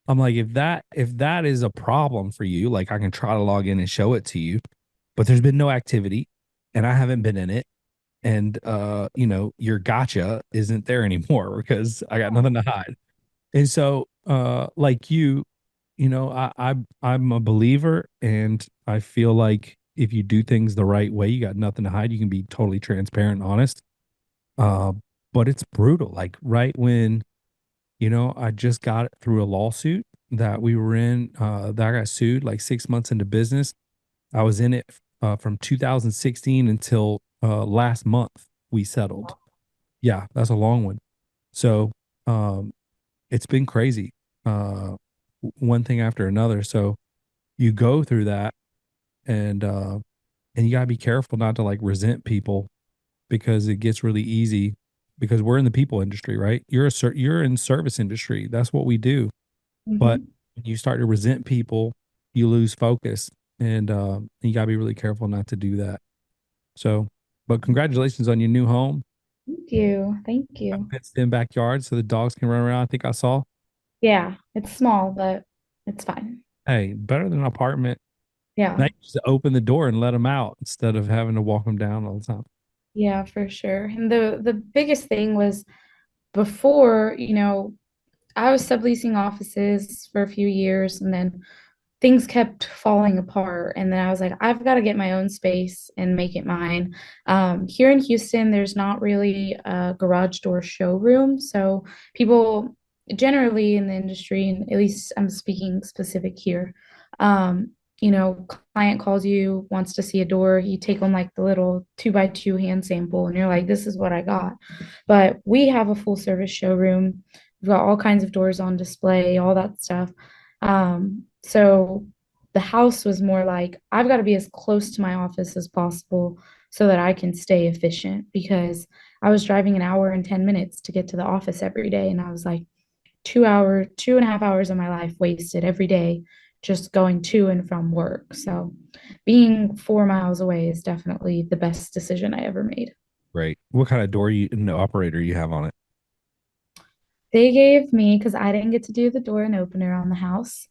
I'm like, if that is a problem for you, like I can try to log in and show it to you, but there's been no activity and I haven't been in it. And your gotcha isn't there anymore because I got nothing to hide. And so like I'm a believer, and I feel like if you do things the right way, you got nothing to hide. You can be totally transparent and honest. Uh, but it's brutal. Like right when, I just got it through a lawsuit that we were in, that I got sued like 6 months into business. I was in it from 2016 until last month we settled. Yeah, that's a long one. So um, it's been crazy. Uh, one thing after another. So you go through that, and you gotta be careful not to like resent people, because it gets really easy, because we're in the people industry, right? You're in service industry. That's what we do. But Hmm. when you start to resent people, you lose focus, and you gotta be really careful not to do that. So, but congratulations on your new home. Thank you. Thank you. Fenced in backyard so the dogs can run around. I think I saw. Yeah, it's small, but it's fine. Hey, better than an apartment. Now Yeah. you just open the door and let them out instead of having to walk them down all the time. Yeah, for sure. And the biggest thing was before, I was subleasing offices for a few years and then things kept falling apart. And then I was like, I've got to get my own space and make it mine. Here in Houston, there's not really a garage door showroom. So people generally in the industry, and at least I'm speaking specific here, um, client calls you, wants to see a door, you take them like the little 2x2 hand sample, and you're like, this is what I got. But we have a full service showroom. We've got all kinds of doors on display, all that stuff. So the house was more like, I've got to be as close to my office as possible so that I can stay efficient because I was driving an hour and 10 minutes to get to the office every day. And I was like, two and a half hours of my life wasted every day just going to and from work. So being 4 miles away is definitely the best decision I ever made. Right. What kind of door you no operator you have on it? They gave me, because I didn't get to do the door and opener on the house,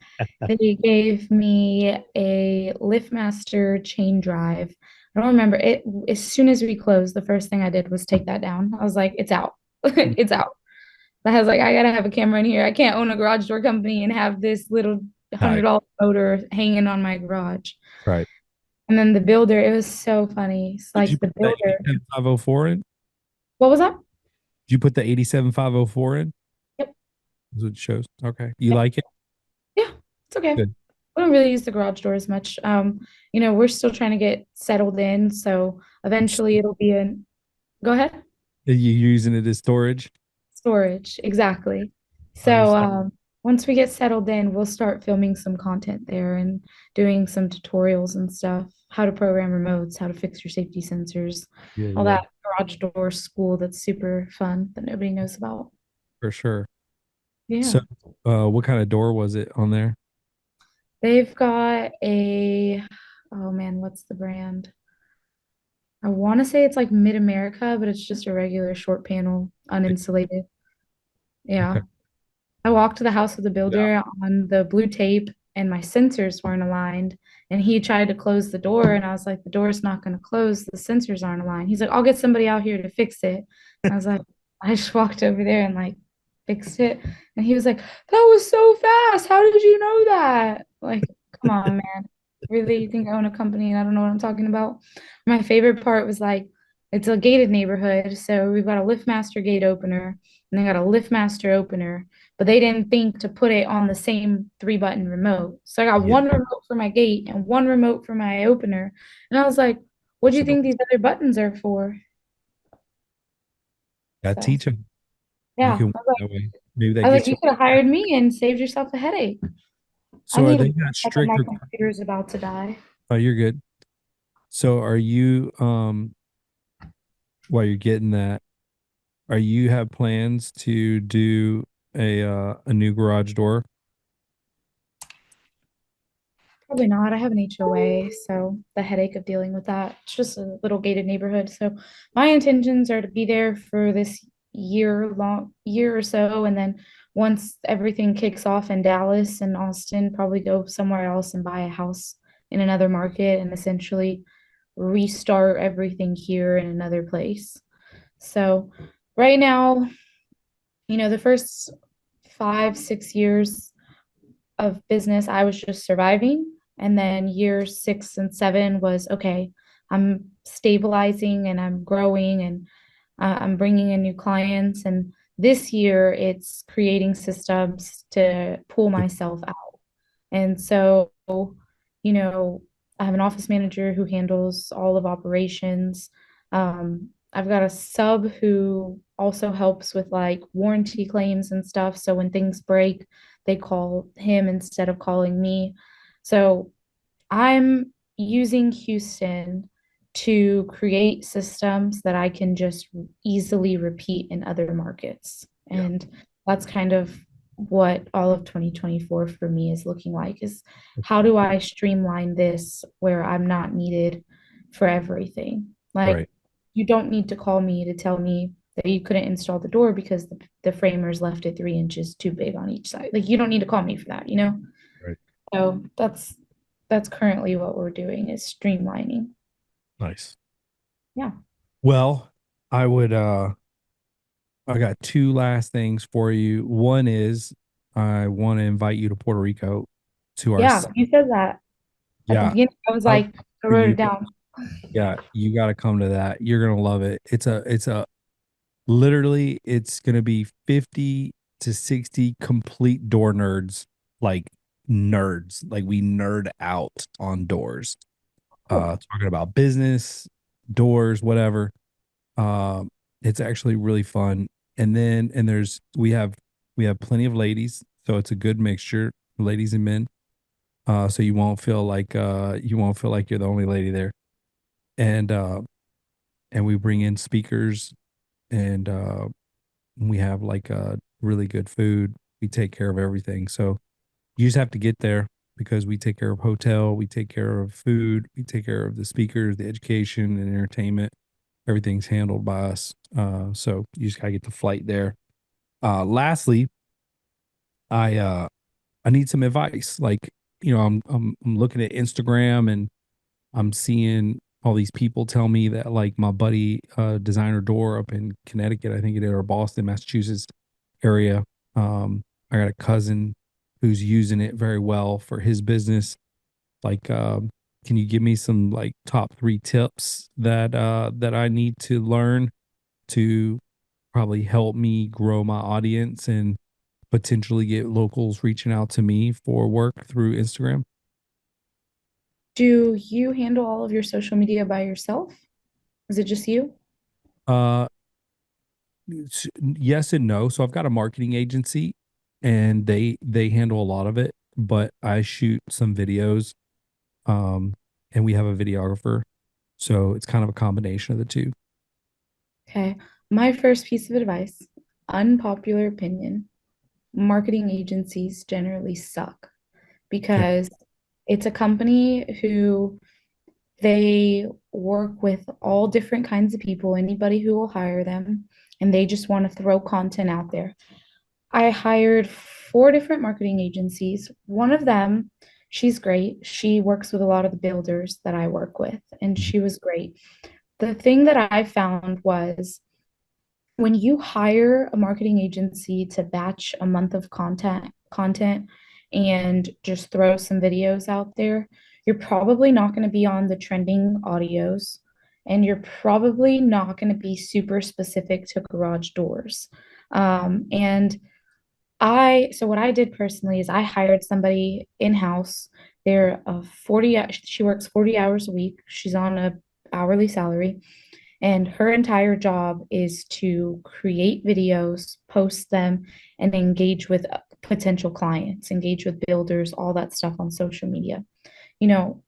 they gave me a LiftMaster chain drive. I don't remember it. As soon as we closed, the first thing I did was take that down. I was like, it's out. It's out. I was like, I gotta have a camera in here. I can't own a garage door company and have this little Nice. $100 motor hanging on my garage. Right. And then the builder, it was so funny. It's Did you like the put the builder, 87504 in? what was that? Did you put the 87504 in? Yep. That's what it shows. Okay. You Yep. like it? Yeah, it's okay. Good. We don't really use the garage door as much. We're still trying to get settled in, so eventually it'll be in. Go ahead. Are you using it as storage? Storage, exactly. Nice. So once we get settled in, we'll start filming some content there and doing some tutorials and stuff, how to program remotes, how to fix your safety sensors, Yeah, all yeah, that garage door school that's super fun that nobody knows about. for sure. So, Yeah. what kind of door was it on there? They've got oh man, what's the brand? I want to say it's like Mid America, but it's just a regular short panel, uninsulated. Okay. Yeah. I walked to the house of the Yeah. builder on the blue tape and my sensors weren't aligned. And he tried to close the door, and I was like, the door's not going to close. The sensors aren't aligned. He's like, I'll get somebody out here to fix it. I was like, I just walked over there and like fixed it. And he was like, that was so fast. How did you know that? Like, come on, man. Really? You think I own a company and I don't know what I'm talking about? My favorite part was like, it's a gated neighborhood. So we've got a LiftMaster gate opener and they got a LiftMaster opener, but they didn't think to put it on the same 3 button remote. So I got Yeah. one remote for my gate and one remote for my opener. And I was like, what do you think these other buttons are for? Gotta So teach them. You yeah, can work that way. Maybe that I was like, gets you you. could have hired me and saved yourself a headache. I So are need a they not second, my strict? computer's about to die. Oh, you're good. So are you while you're getting that, are you have plans to do a new garage door? Probably not. I have an HOA, so the headache of dealing with that. It's just a little gated neighborhood. So my intentions are to be there for this year or so, and then once everything kicks off in Dallas and Austin, probably go somewhere else and buy a house in another market and essentially restart everything here in another place. So right now, the first 5, 6 years of business, I was just surviving. And then year 6 and 7 was okay, I'm stabilizing and I'm growing and I'm bringing in new clients. And this year, it's creating systems to pull myself out. And so, you know, I have an office manager who handles all of operations. I've got a sub who also helps with like warranty claims and stuff. So when things break, they call him instead of calling me. So I'm using Houston to create systems that I can just easily repeat in other markets. Yeah. And that's kind of what all of 2024 for me is looking like is how do I streamline this where I'm not needed for everything? Like Right. you don't need to call me to tell me that you couldn't install the door because the framers left it 3 inches too big on each side. Like you don't need to call me for that, you know? Right. So that's currently what we're doing is streamlining. Nice. Yeah. Well, I would I got two last things for you. One is I want to invite you to Puerto Rico to our Yeah, you said that at the yeah. beginning. I was Up like, I for wrote you. it down. Yeah, you got to come to that. You're going to love it. It's a literally it's going to be 50 to 60 complete door nerds, like nerds. Like we nerd out on doors. Cool. Talking about business, doors, whatever. Um, it's actually really fun. And then and there's we have plenty of ladies, so it's a good mixture, ladies and men. So you won't feel like you're the only lady there. And and we bring in speakers and we have like really good food. We take care of everything. So you just have to get there because we take care of hotel, we take care of food, we take care of the speakers, the education and entertainment. Everything's handled by us. So you just gotta get the flight there. Lastly, I need some advice. Like, I'm looking at Instagram and I'm seeing all these people tell me that like my buddy designer door up in Connecticut, I think it is, or Boston, Massachusetts area. I got a cousin who's using it very well for his business. Like, can you give me some like top 3 tips that I need to learn to probably help me grow my audience and potentially get locals reaching out to me for work through Instagram? Do you handle all of your social media by yourself? Is it just you? Uh, yes and no. So I've got a marketing agency and they handle a lot of it, but I shoot some videos, um, and we have a videographer. So it's kind of a combination of the two. Okay. My first piece of advice, unpopular opinion, marketing agencies generally suck Okay. because it's a company who they work with all different kinds of people, anybody who will hire them, and they just want to throw content out there. I hired 4 different marketing agencies. One of them, she's great. She works with a lot of the builders that I work with, and Mhm. she was great. The thing that I found was when you hire a marketing agency to batch a month of content and just throw some videos out there, you're probably not going to be on the trending audios and you're probably not going to be super specific to garage doors. And so what I did personally is I hired somebody in-house. They're a 40, she works 40 hours a week. She's on a hourly salary. And her entire job is to create videos, post them, and engage with potential clients, engage with builders, all that stuff on social media.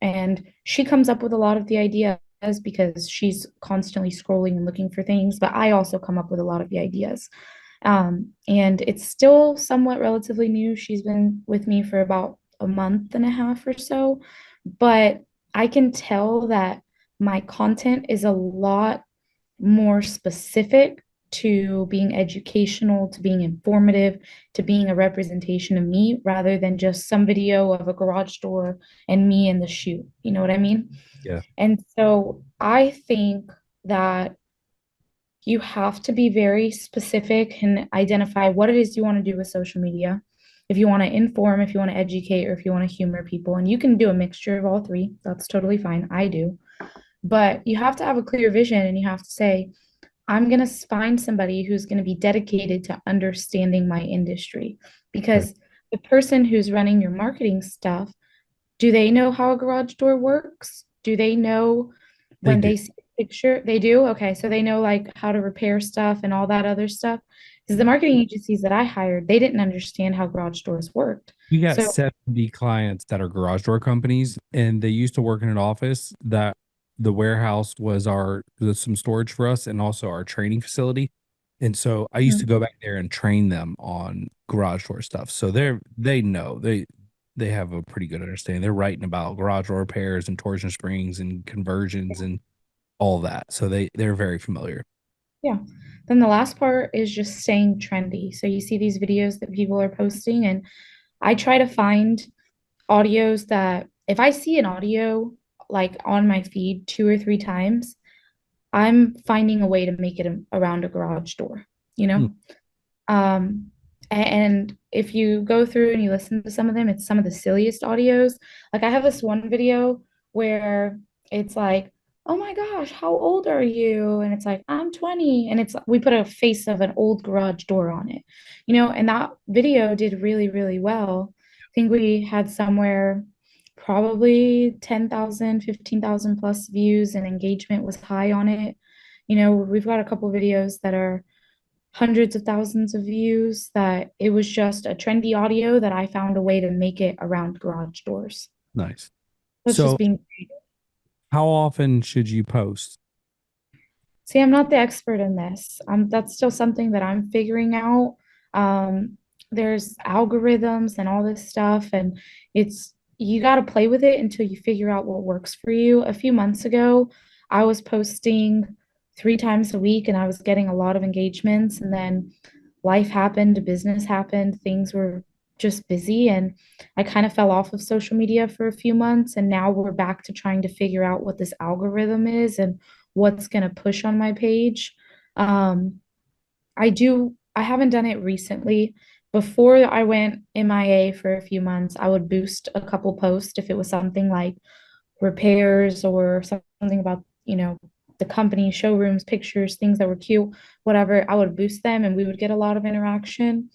And she comes up with a lot of the ideas because she's constantly scrolling and looking for things, but I also come up with a lot of the ideas. And it's still somewhat relatively new. She's been with me for about a month and a half or so, but I can tell that my content is a lot more specific to being educational, to being informative, to being a representation of me rather than just some video of a garage door and me in the shoot. You know what I mean? Yeah. And so I think that you have to be very specific and identify what it is you want to do with social media. If you want to inform, if you want to educate, or if you want to humor people, and you can do a mixture of all three, that's totally fine. I do. But you have to have a clear vision and you have to say, I'm going to find somebody who's going to be dedicated to understanding my industry Okay. because the person who's running your marketing stuff, do they know how a garage door works? Do they know They when do. they see a picture? They do? Okay. So they know like how to repair stuff and all that other stuff. Because the marketing agencies that I hired, they didn't understand how garage doors worked. We got So 70 clients that are garage door companies, and they used to work in an office that the warehouse was some storage for us and also our training facility. And so I used to mhm. go back there and train them on garage door stuff. So they know they have a pretty good understanding. They're writing about garage door repairs and torsion springs and conversions and all that. So they're very familiar. Yeah. Then the last part is just staying trendy. So you see these videos that people are posting, and I try to find audios that if I see an audio like on my feed 2 or 3 times, I'm finding a way to make it around a garage door, you Hmm. know? Um, and if you go through and you listen to some of them, it's some of the silliest audios. Like I have this one video where it's like, "Oh my gosh, how old are you?" And it's like, "I'm 20." And it's we put a face of an old garage door on it. And that video did really, really well. I think we had somewhere probably 10,000, 15,000 plus views and engagement was high on it. We've got a couple videos that are hundreds of thousands of views that it was just a trendy audio that I found a way to make it around garage doors. Nice. That's just So being creative. how often should you post? See, I'm not the expert in this. That's still something that I'm figuring out. Um, there's algorithms and all this stuff, and it's you got to play with it until you figure out what works for you. A few months ago, I was posting 3 times a week and I was getting a lot of engagements, and then life happened, business happened, things were just busy, and I kind of fell off of social media for a few months, and now we're back to trying to figure out what this algorithm is and what's going to push on my page. Um, I haven't done it recently. Before I went MIA for a few months, I would boost a couple posts if it was something like repairs or something about, the company, showrooms, pictures, things that were cute, whatever. I would boost them and we would get a lot of interaction.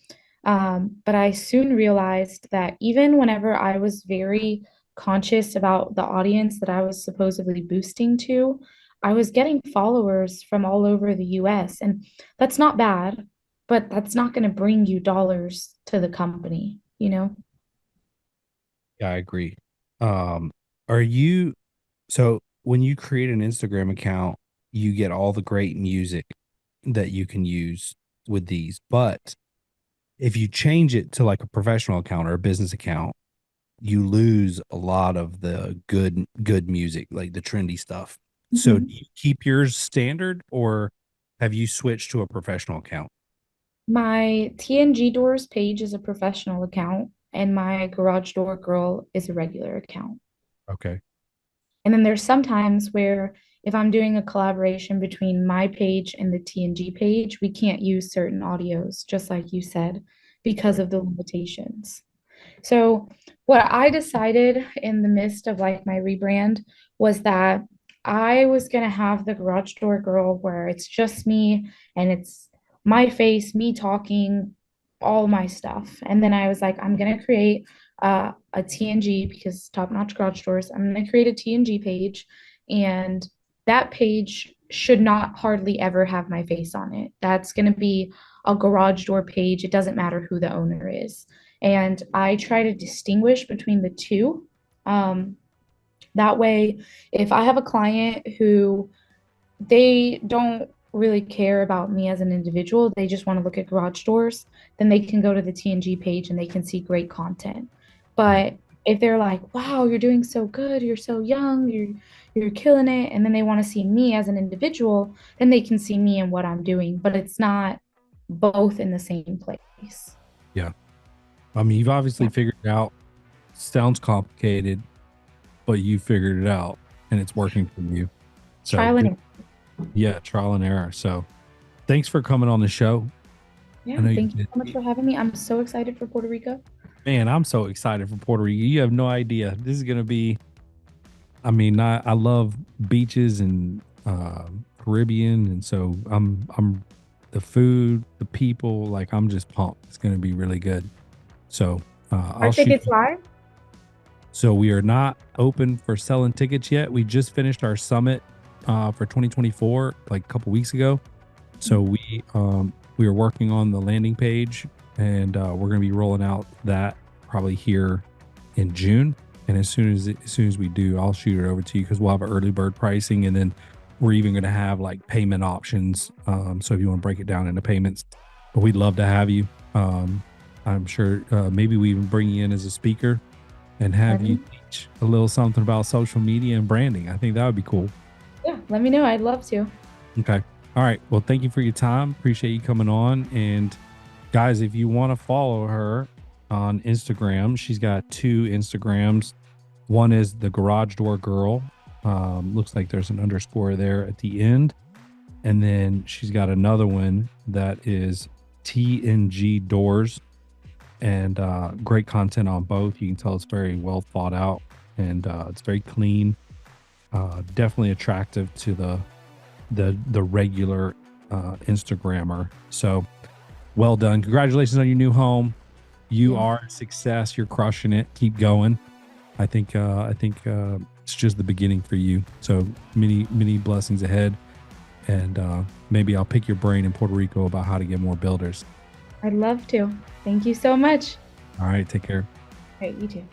But I soon realized that even whenever I was very conscious about the audience that I was supposedly boosting to, I was getting followers from all over the US. And that's not bad, but that's not going to bring you dollars to the company, you know? Yeah, I agree. Um, are you so when you create an Instagram account, you get all the great music that you can use with these. But if you change it to like a professional account or a business account, you lose a lot of the good music, like the trendy stuff. So do Mhm. you keep yours standard or have you switched to a professional account? My TNG Doors page is a professional account, and my Garage Door Girl is a regular account. Okay. And then there's sometimes where if I'm doing a collaboration between my page and the TNG page, we can't use certain audios, just like you said, because Right. of the limitations. So, what I decided in the midst of like my rebrand was that I was going to have the Garage Door Girl where it's just me and it's my face, me talking, all my stuff. And then I was like, I'm going to create a TNG because top notch garage doors. I'm going to create a TNG page, and that page should not hardly ever have my face on it. That's going to be a garage door page. It doesn't matter who the owner is. And I try to distinguish between the two. That way, if I have a client who they don't really care about me as an individual, they just want to look at garage doors, then they can go to the TNG page and they can see great content. Right. But if they're like, wow, you're doing so good, you're so young, you're killing it, and then they want to see me as an individual, then they can see me and what I'm doing, but it's not both in the same place. Yeah. I mean, you've obviously Yeah. figured it out. Sounds complicated, but you figured it out and it's working for you. So Trial and good. error. Yeah, trial and error. So thanks for coming on the show. I Yeah, know you thank you did. so much for having me. I'm so excited for Puerto Rico. Man, I'm so excited for Puerto Rico. You have no idea. This is going to be, I mean, I love beaches and Caribbean. And so I'm the food, the people, like I'm just pumped. It's going to be really good. So Are I'll shoot. tickets live? So we are not open for selling tickets yet. We just finished our summit for 2024 like a couple weeks ago. So we are working on the landing page, and we're going to be rolling out that probably here in June. And as soon as we do, I'll shoot it over to you because we'll have early bird pricing, and then we're even going to have like payment options. So if you want to break it down into payments, but we'd love to have you. I'm sure maybe we even bring you in as a speaker and have Let you me, teach a little something about social media and branding. I think that would be cool. yeah, let me know. I'd love to. Okay. All right. Well, thank you for your time. Appreciate you coming on. And guys, if you want to follow her on Instagram, she's got 2 Instagrams. One is the Garage Door Girl. Looks like there's an underscore there at the end. And then she's got another one that is TNG Doors, and great content on both. You can tell it's very well thought out, and it's very clean. Definitely attractive to the regular Instagrammer. So well done. Congratulations on your new home. You Yeah. are a success. You're crushing it. Keep going. I think it's just the beginning for you. So many blessings ahead. And maybe I'll pick your brain in Puerto Rico about how to get more builders. I'd love to. Thank you so much. All right. Take care. All right, you too.